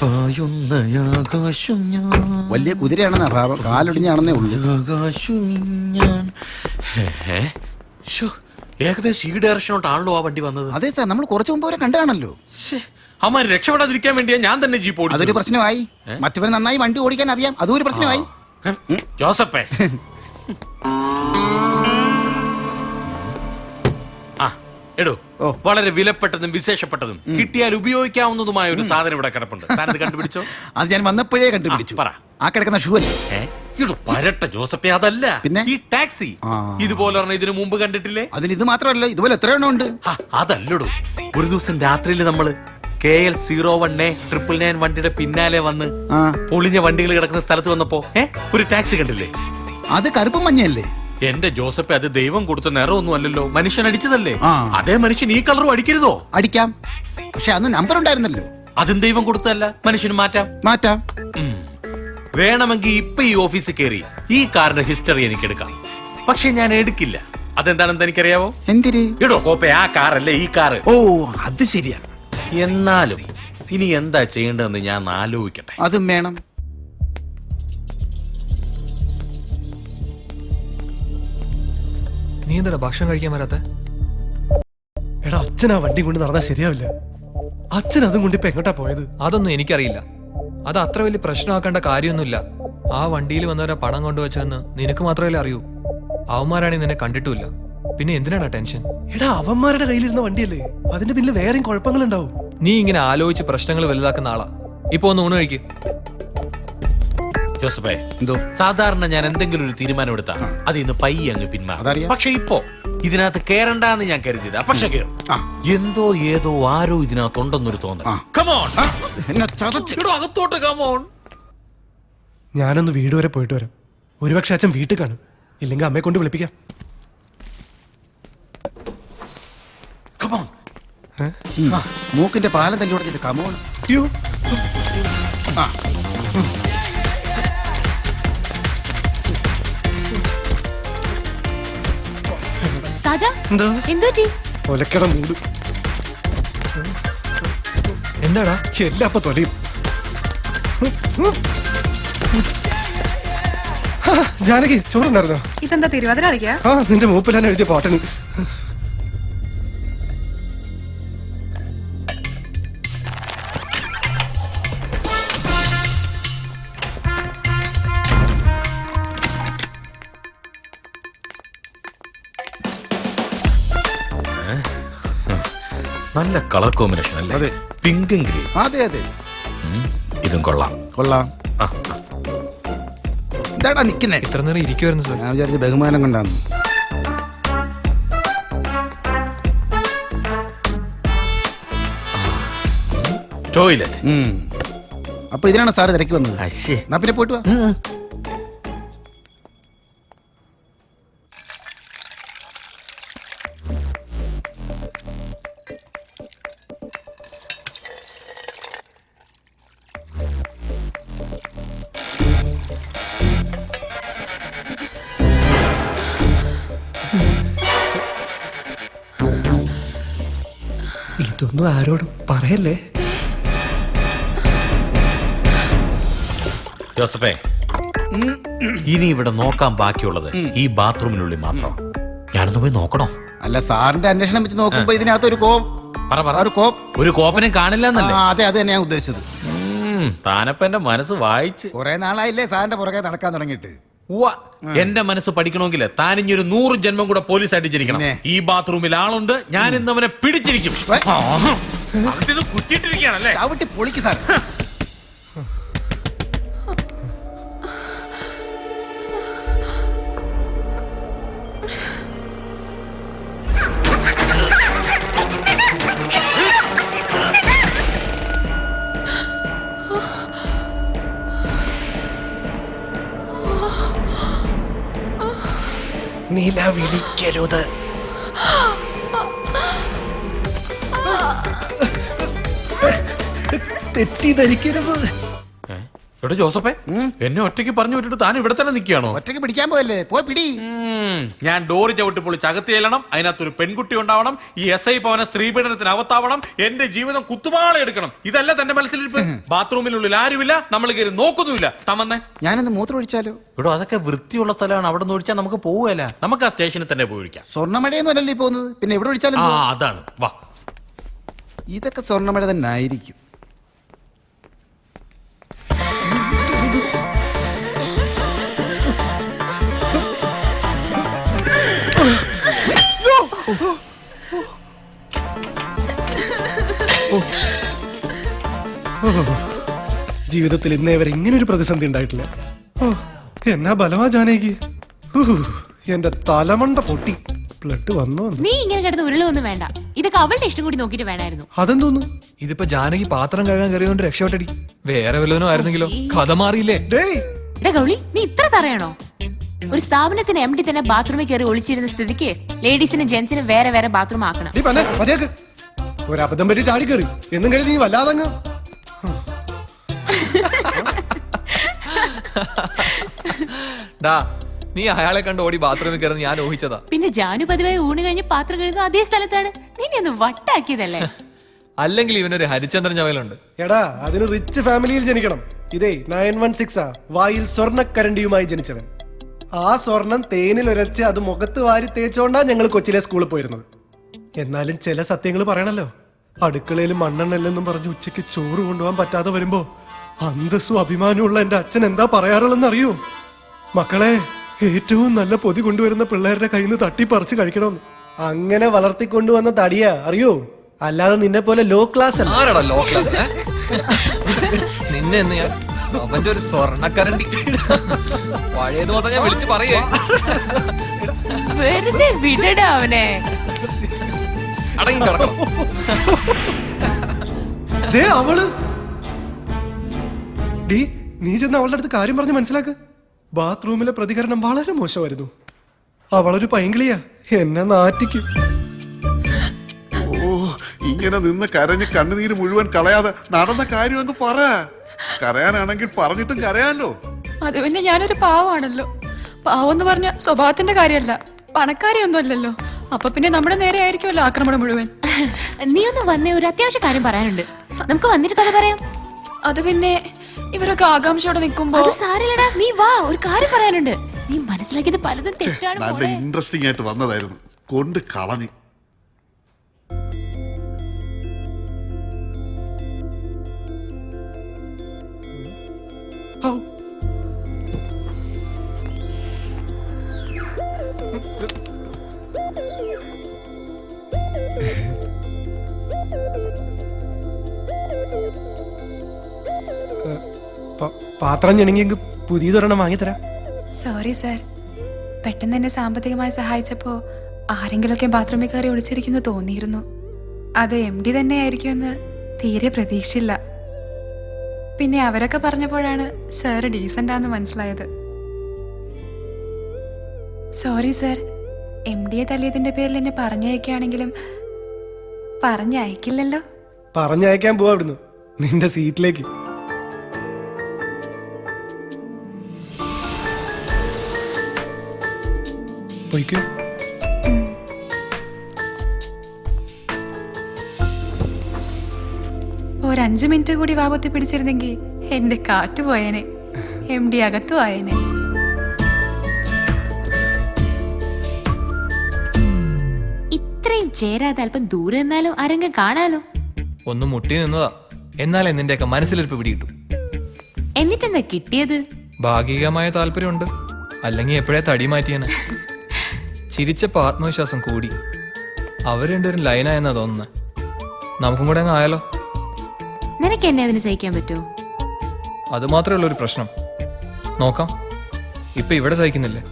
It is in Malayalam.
പായുന്നയാകാശം ഞാൻ വലിയ കുതിരയാണെന്നാ ഭാവം, കാലൊടിഞ്ഞാണെന്നേ ഉള്ളൂ. ആകാശം ഞാൻ ഏകദേശം ഈ ഡയറക്ഷനോട്ടാണല്ലോ ആ വണ്ടി വന്നത്. അതെ സാർ, നമ്മൾ കുറച്ചു മുമ്പ് അവരെ കണ്ടാണല്ലോ. അമ്മ രക്ഷപ്പെടാതിരിക്കാൻ വേണ്ടിയാ ഞാൻ തന്നെ ജീപ്പ് ഓടിച്ചത്. അതൊരു പ്രശ്നമായി. മറ്റവന് നന്നായി വണ്ടി ഓടിക്കാൻ അറിയാം, അതും ഒരു പ്രശ്നമായി. ജോസപ്പേ, എടോ, വളരെ വിലപ്പെട്ടതും വിശേഷപ്പെട്ടതും കിട്ടിയാൽ ഉപയോഗിക്കാവുന്നതുമായ ഒരു സാധനം ഇവിടെ കിടപ്പുണ്ട്. താനത് കണ്ടുപിടിച്ചോ? അത് ഞാൻ വന്നപ്പോഴേ കണ്ടുപിടിച്ചു. പറ. ആ കിടക്കുന്ന ഷൂ അല്ലേ? ഇത് പരട്ട ജോസപ്പേ, അതല്ല. പിന്നെ ഈ ടാക്സി ഇതുപോലെ ഇതിനു മുമ്പ് കണ്ടിട്ടില്ലേ? അതിന് ഇത് മാത്രമല്ല, ഇതുപോലെ എത്ര എണ്ണം ഉണ്ട്. അതല്ലടോ, ഒരു ദിവസം രാത്രിയിൽ നമ്മള് KL01A 999 വണ്ടിയുടെ പിന്നാലെ വന്ന് പൊളിഞ്ഞ വണ്ടികൾ കിടക്കുന്ന സ്ഥലത്ത് വന്നപ്പോ ഒരു ടാക്സി കണ്ടില്ലേ? അത് കറുപ്പും മഞ്ഞല്ലേ? എന്റെ ജോസഫ്, അത് ദൈവം കൊടുത്ത നിറമൊന്നും അല്ലല്ലോ, മനുഷ്യൻ അടിച്ചതല്ലേ. അതേ മനുഷ്യൻ ഈ കളറും അടിക്കരുതോ? അടിക്കാം, പക്ഷെ അന്ന് നമ്പർ ഉണ്ടായിരുന്നല്ലോ. അതും ദൈവം കൊടുത്തല്ല, മനുഷ്യന് മാറ്റാം. വേണമെങ്കിൽ ഇപ്പൊ ഈ ഓഫീസിൽ കയറി ഈ കാറിന്റെ ഹിസ്റ്ററി എനിക്ക് എടുക്കാം, പക്ഷെ ഞാൻ എടുക്കില്ല. അതെന്താണെന്ന് എനിക്കറിയാവോ? എന്തിന്? ഇടോ കോപ്പെ, ആ കാറല്ലേ ഈ കാറ്. ഓ, അത് ശരിയാണ്. എന്നാലും ഇനി എന്താ ചെയ്യേണ്ടതെന്ന് ഞാൻ ആലോചിക്കട്ടെ. അതും വേണം. നീ എന്താ ഭക്ഷണം കഴിക്കാൻ വരാത്ത? എടാ, അച്ഛൻ ആ വണ്ടി കൊണ്ട് നടന്നാൽ ശരിയാവില്ല. അച്ഛൻ അതും കൊണ്ട് ഇപ്പൊ എങ്ങോട്ടാ പോയത്? അതൊന്നും എനിക്കറിയില്ല. അത് അത്ര വലിയ പ്രശ്നമാക്കേണ്ട കാര്യമൊന്നുമില്ല. ആ വണ്ടിയിൽ വന്നവരെ പണം കൊണ്ടുവച്ചെന്ന് നിനക്ക് മാത്രമല്ലേ അറിയൂ. അവന്മാരാണെങ്കിൽ നിന്നെ കണ്ടിട്ടുമില്ല. പിന്നെ എന്തിനാണ് ടെൻഷൻ? എടാ, അവന്മാരുടെ കയ്യിലിരുന്ന വണ്ടിയല്ലേ, അതിന്റെ പിന്നിൽ വേറെയും കുഴപ്പങ്ങളുണ്ടാവും. നീ ഇങ്ങനെ ആലോചിച്ച് പ്രശ്നങ്ങൾ വലുതാക്കുന്ന ആളാ. ഇപ്പൊ ഒന്ന് ഊണ് കഴിക്ക്. ജോസഫേ, എന്തോ സാധാരണ ഞാൻ എന്തെങ്കിലും ഒരു തീരുമാനം എടുത്താ അത് ഇന്ന് പയ്യെ അങ്ങ് പിന്മാറും. പക്ഷെ ഇപ്പോ ഇതിനകത്ത് കേറണ്ടെന്ന് ഞാൻ കരുതിയതാ, പക്ഷെ കേറും. എന്തോ ഏതോ ആരോ ഇതിനകത്തുണ്ടെന്നൊരു തോന്നൽ. അകത്തോട്ട് കമോൺ. ഞാനൊന്ന് വീട് വരെ പോയിട്ട് വരാം. ഒരുപക്ഷെ അച്ഛൻ വീട്ടിൽ കാണും, ഇല്ലെങ്കിൽ അമ്മയെ കൊണ്ട് വിളിപ്പിക്കാം. മൂക്കിന്റെ പാലം തല്ലി കൊടുത്തിട്ട് കമോൺ. എന്താടാ എല്ലാം അപ്പൊ തൊലയും. ജാനകി, ചോറുണ്ടായിരുന്നോ? ഇതെന്താ തിരുവാതിര കളിക്കാ? നിന്റെ മൂപ്പിലാണ് എഴുതിയ പാട്ടിന്. നല്ല കളർ കോമ്പിനേഷൻ അല്ലേ? അതെ, പിങ്കും ഗ്രീൻ. അതെ അതെ, ഇതും കൊള്ളാം. എന്താടാ നിക്കുന്നേ? ഇത്ര നേരം ഇരിക്കുവായിരുന്നു സാർ. ഞാൻ വിചാരിച്ച ബഹുമാനം കൊണ്ടാണ്. ടോയ്ലറ്റ്. അപ്പൊ ഇതിനാണ് സാറ് തിരക്കി വന്നത്. എന്നാ പിന്നെ പോയിട്ട് വാ. ഇതൊന്നും ആരോടും പറയല്ലേ. ജോസഫേ, ഇനി ഇവിടെ നോക്കാൻ ബാക്കിയുള്ളത് ഈ ബാത്റൂമിനുള്ളിൽ മാത്രം. ഞാനൊന്ന് പോയി നോക്കണോ? അല്ല, സാറിന്റെ അന്വേഷണം വെച്ച് നോക്കുമ്പോ ഇതിനകത്ത് ഒരു കോപ്പനും കാണില്ല എന്നല്ലേ? അതെ, അത് തന്നെ ഞാൻ ഉദ്ദേശിച്ചത്. താനപ്പ എന്റെ മനസ്സ് വായിച്ച്. കുറെ നാളായില്ലേ സാറിന്റെ പുറകെ നടക്കാൻ തുടങ്ങിയിട്ട്. എന്റെ മനസ്സ് പഠിക്കണമെങ്കിൽ താനിഞ്ഞൊരു 100 ജന്മം കൂടെ പോലീസായിട്ട് ജനിക്കണം. ഈ ബാത്റൂമിൽ ആളുണ്ട്, ഞാൻ ഇന്ന് അവനെ പിടിച്ചിരിക്കും. കുറ്റിയിട്ടിരിക്കുകയാണല്ലേ? ചവിട്ടി പൊളിക്ക് സാർ. നില വിളിക്കരുത്. തെറ്റിദ്ധരിക്കരുത്. എടോ ജോസഫേ, എന്നെ ഒറ്റയ്ക്ക് പറഞ്ഞു വിട്ടിട്ട് താൻ ഇവിടെ തന്നെ നിൽക്കുകയാണോ? ഒറ്റയ്ക്ക് പിടിക്കാൻ പോയല്ലേ? പോയി പിടി. ഞാൻ ഡോറ് ചവിട്ടി പൊളിച്ച് അകത്ത് ചെല്ലണം, അതിനകത്തൊരു പെൺകുട്ടി ഉണ്ടാവണം, ഈ SI പവന സ്ത്രീപീഡനത്തിന് അവത്താവണം, എന്റെ ജീവിതം കുത്തുപാള എടുക്കണം. ഇതല്ല തന്റെ മനസ്സിലിരിപ്പ്. ബാത്റൂമിനുള്ളിൽ ആരുമില്ല, നമ്മൾ കയറി നോക്കുന്നുമില്ല. തമന്നേ, ഞാനൊന്ന് മൂത്രം ഒഴിച്ചാലോ? ഇവിടെ അതൊക്കെ വൃത്തിയുള്ള സ്ഥലമാണ്, അവിടെ നിന്ന് ഒഴിച്ചാൽ നമുക്ക് പോവുകയല്ല. നമുക്ക് ആ സ്റ്റേഷനിൽ തന്നെ പോയി ഒഴിക്കാം. സ്വർണ്ണമഴയൊന്നും അല്ലല്ലോ ഈ പോകുന്നത്, പിന്നെ എവിടെ ഒഴിച്ചാലും ആ പോവും. അതാണ്, വാ. ഇതൊക്കെ സ്വർണ്ണമഴ തന്നെ ആയിരിക്കും. ജീവിതത്തിൽ ഇന്നേ വരെ ഇങ്ങനെ ഒരു പ്രതിസന്ധി ഉണ്ടായിട്ടില്ല. ഓ, എന്നാ ബലമാ ജാനകി. എന്റെ തലമണ്ട പൊട്ടി. ബ്ലഡ് വന്നോ? നീ ഇങ്ങനെ കിടന്ന് ഉരുളൊന്നും വേണ്ട. ഇതൊക്കെ അവളുടെ ഇഷ്ടം കൂടി നോക്കിട്ട് വേണമായിരുന്നു. അതെന്തോന്നു? ഇതിപ്പോ ജാനകി പാത്രം കഴുകാൻ കയറിയോണ്ട് രക്ഷപ്പെട്ടടി. വേറെ വല്ലവനും ആയിരുന്നെങ്കിലോ കഥ മാറിയില്ലേ? എടാ ഗൗളി, നീ ഇത്ര തറയണോ? ഒരു സ്ഥാപനത്തിന് MD തന്നെ ബാത്റൂമിൽ കയറി ഒളിച്ചിരുന്ന സ്ഥിതിക്ക് ലേഡീസിനും ജെന്റ്സിനും വേറെ വേറെ ബാത്റൂം ആക്കണം. ഒരു അബദ്ധം പറ്റി ചാടി കയറി എന്നും കരുതി നീ വല്ലാതങ്ങ്. ഡാ, നീ അയാളെ കണ്ട് ഓടി ബാത്റൂമിൽ കയറുന്ന ഞാൻ ഊഹിച്ചതാ. പിന്നെ ജാനു പതിവായി ഊണ് കഴിഞ്ഞ് പാത്രം കഴുകുന്ന അതേ സ്ഥലത്താണ്. നിന്നെ ഒന്ന് വട്ടാക്കിയതല്ലേ? അല്ലെങ്കിൽ ഇവനൊരു ഹരിചന്ദ്രൻ ചവലുണ്ട്. എടാ, അതിന് റിച്ച് ഫാമിലിയിൽ ജനിക്കണം. ഇതേ 916 വായിൽ സ്വർണ്ണക്കരണ്ടിയുമായി ജനിച്ചവൻ. ആ സ്വർണം തേനിൽ ഉരച്ച് അത് മുഖത്ത് വാരി തേച്ചോണ്ടാ ഞങ്ങൾ കൊച്ചിയിലെ സ്കൂളിൽ പോയിരുന്നത്. എന്നാലും ചില സത്യങ്ങൾ പറയണല്ലോ. അടുക്കളയിൽ മണ്ണെണ്ണല്ലെന്നും പറഞ്ഞ് ഉച്ചയ്ക്ക് ചോറ് കൊണ്ടുപോകാൻ പറ്റാതെ വരുമ്പോ അന്തസ്സും അഭിമാനമുള്ള എന്റെ അച്ഛൻ എന്താ പറയാറുള്ളെന്ന് അറിയോ? മക്കളെ, ഏറ്റവും നല്ല പൊതി കൊണ്ടുവരുന്ന പിള്ളേരുടെ കയ്യിൽ നിന്ന് തട്ടിപ്പറിച്ച് കഴിക്കണമെന്ന്. അങ്ങനെ വളർത്തിക്കൊണ്ടുവന്ന തടിയാ, അറിയോ? അല്ലാതെ നിന്നെ പോലെ ലോ ക്ലാസ് അല്ല. ആരാടാ ലോ ക്ലാസ്? നിന്നെ എന്ന് ഞാൻ അവന്റെ ഒരു സ്വർണ്ണക്കരണ്ടി പഴയത് മൊത്തം ഞാൻ വിളിച്ചു പറയേ. വെറുതെ വിടടാ അവനെ. അടങ്ങി കിടക്കണം. ദേ അവള്. ഡീ, നീ ചെന്ന് അവളുടെ അടുത്ത് കാര്യം പറഞ്ഞ് മനസ്സിലാക്ക്. ബാത്റൂമിലെ പ്രതികരണം വളരെ മോശമായിരുന്നു. അവളൊരു പൈങ്കിളിയാ, എന്നെ നാറ്റിക്കും. ഓ, ഇങ്ങനെ നിന്ന് കരഞ്ഞ് കണ്ണുനീര് മുഴുവൻ കളയാതെ നടന്ന കാര്യം അങ്ങ് പറ. കരയാനാണെങ്കിൽ പറഞ്ഞിട്ടും കരയാലോ. അത് പിന്നെ ഞാനൊരു പാവമാണല്ലോ. പാവം എന്ന് പറഞ്ഞ സ്വഭാവത്തിന്റെ കാര്യമല്ല, പണക്കാരിയൊന്നും അല്ലല്ലോ. അപ്പൊ പിന്നെ നമ്മുടെ നേരെ ആയിരിക്കുമല്ലോ ആക്രമണം മുഴുവൻ. നീ ഒന്ന് വന്നേ, ഒരു അത്യാവശ്യ കാര്യം പറയാനുണ്ട്. നമുക്ക് വന്നിട്ട് കഥ പറയാം. അത് പിന്നെ ഇവരൊക്കെ ആകാംക്ഷയോടെ നിൽക്കുമ്പോ. അത് സാരമില്ലടാ, നീ വാ, ഒരു കാര്യം പറയാനുണ്ട്. നീ മനസ്സിലാക്കിയത് പലതും തെറ്റാണ് നല്ല മോളെ. ഇൻട്രസ്റ്റിംഗ് ആയിട്ട് വന്നതായിരുന്നു, കൊണ്ട് കളഞ്ഞ്. പാത്രം ഞെണെങ്കിൽ പുതിയതൊരെണ്ണം വാങ്ങിത്തരാം. സോറി സാർ, പെട്ടെന്ന് എന്നെ സാമ്പത്തികമായി സഹായിച്ചപ്പോ ആരെങ്കിലുമൊക്കെ ബാത്റൂമിൽ കയറി ഒളിച്ചിരിക്കുന്നു തോന്നിയിരുന്നു. അത് MD തന്നെ ആയിരിക്കുമെന്ന് തീരെ പ്രതീക്ഷയില്ല. പിന്നെ അവരൊക്കെ പറഞ്ഞപ്പോഴാണ് സാറ് ഡീസൻ്റാന്ന് മനസ്സിലായത്. സോറി സാർ, MDയെ തല്ലിയതിന്റെ പേരിൽ എന്നെ പറഞ്ഞയക്കുകയാണെങ്കിലും പറഞ്ഞയക്കില്ലല്ലോ. പറഞ്ഞയക്കാൻ പോവാ ഇവിടുന്ന് നിന്റെ സീറ്റിലേക്ക്. പോയിക്കോ. ഒരു 5 മിനിറ്റ് കൂടി വാപത്തി പിടിച്ചിരുന്നെങ്കിൽ എന്റെ കാറ്റ് പോയേനെ, MD അകത്തു ആയേനെ. ഇത്രയും ചേരാതെ അല്പം ദൂരെ നിന്നാലും ആരെങ്കിലും കാണാലോ. ഒന്ന് മുട്ടി നിന്നതാ, എന്നാലേ നിന്റെയൊക്കെ മനസ്സിലിരിപ്പ് പിടിയിട്ടു. എന്നിട്ടെന്താ കിട്ടിയത്? ഭാഗികമായ താല്പര്യമുണ്ട്, അല്ലെങ്കിൽ എപ്പോഴേ തടി മാറ്റിയേനെ. ചിരിച്ചപ്പോ ആത്മവിശ്വാസം കൂടി. അവർ രണ്ടുപേരും ലൈനായെന്നാ തോന്നുന്നത്. നമുക്കും കൂടെ അങ്ങ് ആയാലോ? നിനക്ക് എന്നെ അതിന് സഹിക്കാൻ പറ്റുമോ? അത് മാത്രമേ ഉള്ളൂ ഒരു പ്രശ്നം. നോക്കാം, ഇപ്പൊ ഇവിടെ സഹിക്കുന്നില്ലേ?